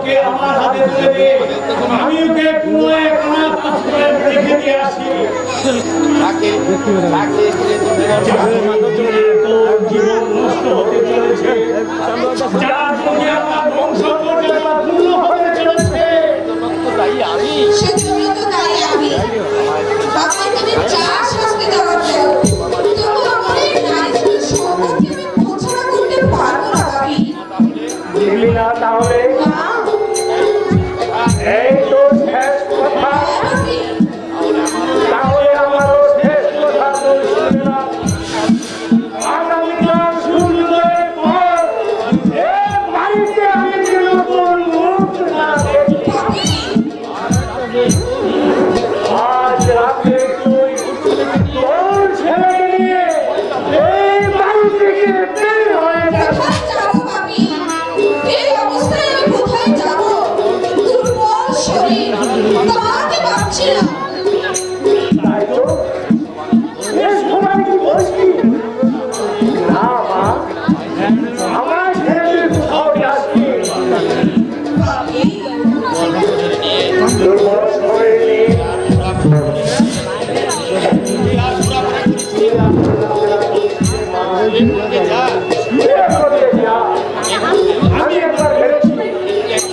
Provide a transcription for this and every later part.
ওকে আমার হাতে তুলে দে, আমি ওকে কোনো এক অনাথ আশ্রমে রেখে দিয়ে আসি। তোর জীবন নষ্ট হতে চলেছে, যার জন্য আমার বংশ পর্যন্ত পূর্ণ হতে চলেছে। সেজন্য তো তাই আমি বাবা তুমি যা শাস্তি দেওয়ার দাও, তবু আমাদের নারী সম্পত্তি আমি ঘোষণা করতে পারবো না ভাবি। দেখলি না তাহলে এই তো শেষ কথা, তাহলে আমারও শেষ কথা তো শুনবে না। আগামীকাল সূর্যোদয়ের পর এই বাড়িতে আমি যেন তোর মুখ না দেখি। আজ রাতে তুই তোর ছেলে নিয়ে এই বাড়ি থেকে বের হয়ে যাবে। কোথায় যাবো ভাবি? এই অবস্থায় আমি কোথায় যাবো? দুর্বল শরীর, দাঁড়াতে পারছি না। তাই তো এই সময় কি বলছি না মা, আমার ছেলে কোথাও যাচ্ছি। ভাবি দুর্বল শরীর নিয়ে আমি একবার ভেবেছি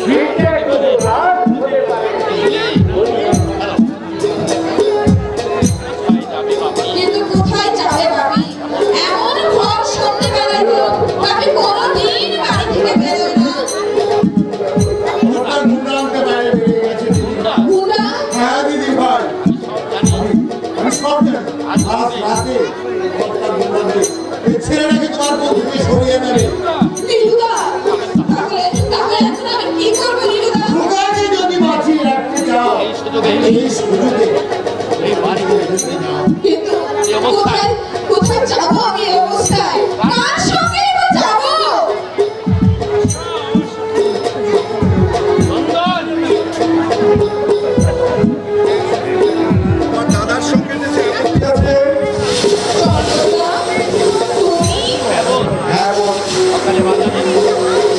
ফিরতে কিন্তু রাত হতে পারে। কিন্তু কোথায় যাবে ভাবি? এমন ঘর সন্ধ্যেবেলায় তো আমি কোনোদিন বাড়ি থেকে বেরোই না। গুণা হ্যাঁ দিদি ভাই, আমি সব জানি। আজ রাতে এই ছেলেটাকে তোমার পথ থেকে সরিয়ে নেবে। নীলুদা, তাহলে এখন আমি কি করবো নীলুদা? ঢোকাকে যদি বাঁচিয়ে রাখতে চাও, এই সুযোগে কিন্তু কোথায় যাবো আমি এই অবস্থায়? কার সঙ্গে বা যাবো? তোমার দাদার সঙ্গে যে ছেলেটি আছে, চন্দ্রদা, তুমি? হ্যাঁ বোন,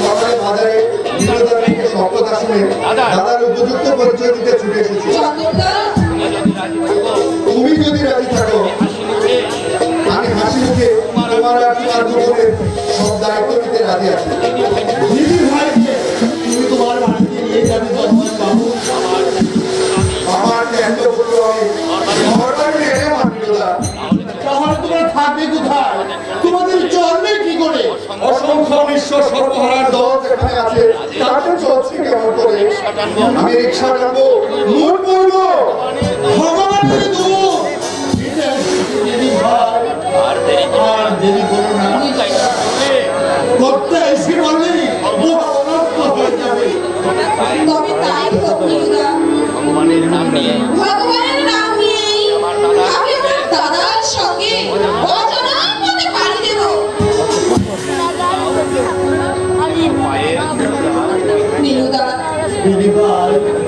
সকালে বাজারে বিনোদনকে সত্যতা শুনে দাদার উপযুক্ত পরিচয় দিতে ছুটে এসেছি। চন্দ্রদা, তুমি যদি রাজি থাকো, আমি হাসি মুখে তোমার আর তোমার জীবনের সব দায়িত্ব নিতে রাজি আছি। দিদি ভাইকে তুমি তোমার বাড়িতে নিয়ে যাবে জগৎ বাবু। আমার জ্ঞান বললো আমি ঘরবাড়ি এনে মানলো না। তাহলে তোমরা থাকবে কোথায়? তোমাদের চলবে কি করে? অসংখ্য বিশ্ব সর্বহারার দল যেখানে আছে তাদের চলছে কেমন করে? আমি রিক্সা টানবো, মুঠ করবো,